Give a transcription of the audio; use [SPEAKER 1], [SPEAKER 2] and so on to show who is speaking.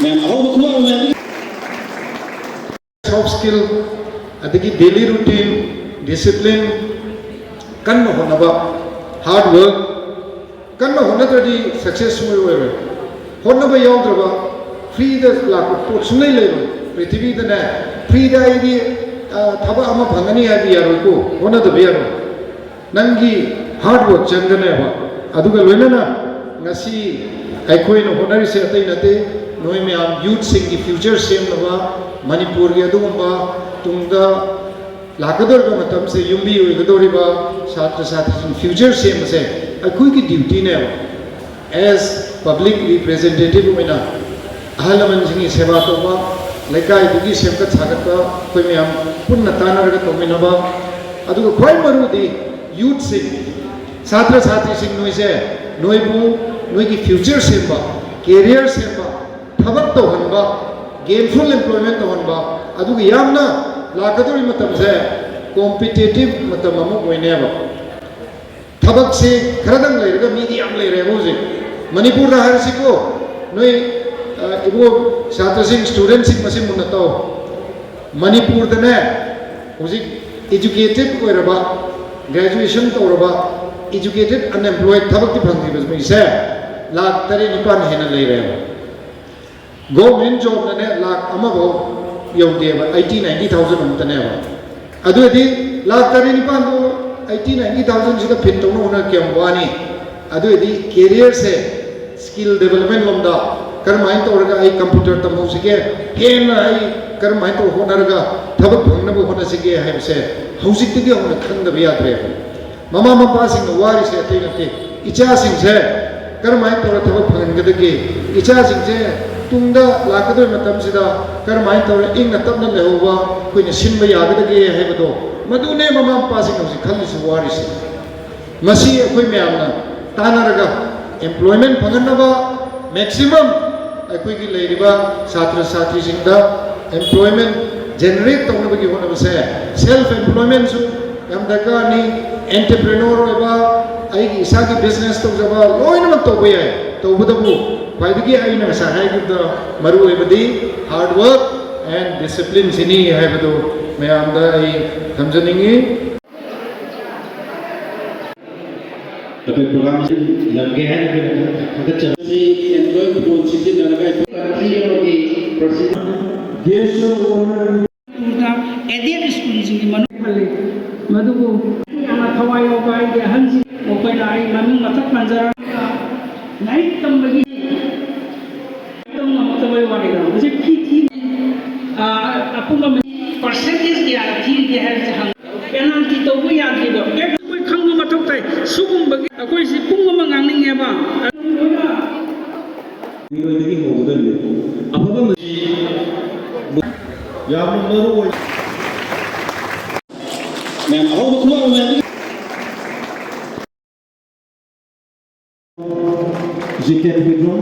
[SPEAKER 1] ma'am अहो बखुआ ma'am
[SPEAKER 2] soft skill adagi daily routine discipline kan honaba hard work kan honadadi successful hoye honaba yawdraba free da la ko sunai lero prithvi da na free da idi thaba ama bhangani abi yaro ko honada be yaro nangi hard work changane ba aduga loinana ngasi aikoi no honari se atai nate noi me am youth sing ki future sem naba manipur ge adugumba tungda lakador ga matam se yumbi oigadoriba chhatra chhatri future sem se aikoi ki duty ne as public representative oina ahalaman jingi seva toba lekai dugi semka chhagatba koi me am punna tanaraga tominaba aduga khoi maru di youth sing chhatra chhatri sing noi se noi bu noi ki future semba career semba thabak to hanba gainful employment to hanba aduga yamna lakadori matam se competitive matam amu oineba thabak se kharadang leiraga medium leire hoje manipur da har siko noi ibo chhatra sing student sing masim munna to manipur da ne hoje educated oiraba graduation tawraba educated unemployed thabak ti phangdi bas mai se lakh 9 hena leire government job ne lakh amago yaude ba 80-90,000 amtane ba aduedi lakh 9 do 80-90,000 sida fit to no na kyam wani aduedi career se skill development lomda karmain to orga ai computer tam ho sike hen ai karmain to honarga thabak phangna bo hona sike hai se hausik ti hona khangda ba yadre mama mapa sing wari se tai nate icha sing se karmain to thabak phangga de icha sing se tungda lakadoi matam sida karmai tawre ingna tapna lehoba koina sinba yagadage haibado madune mama pasi kausi khalli su waris masi akoi myamna tanaraga employment phanganaba maximum akoi gi leiriba chhatra chhatri singda employment generate tawna bagi hona base self employment su yam daga ni entrepreneur oba ai gi isa gi business to jaba loina mat to boya to budabu Paidagi aina sahai gida maru ebadi hard work and discipline sini hai bado मैं आमदा आई समझनेंगे
[SPEAKER 1] तबे programme से लगे हैं अगर चलने Android phone city न लगा country की प्रोसीजर देश
[SPEAKER 3] पूरा एडियर स्कूल जी की मनु भले मधुको आना थवाई ओबाई के हंसी ओबाई लाई मनु मथक पंजरा नाइट तंबगी तंग मतवई वाली ना मुझे की अपुंगा percentage dia thi dia har jang penalty to bu ya thi do ke koi khang ma thok tai sugum ba koi si pung ma ngang ning ne ba
[SPEAKER 1] ni ro ni ho da ni afaba ma ya mu maru ma'am अहो बखुआ ma'am ji can withdraw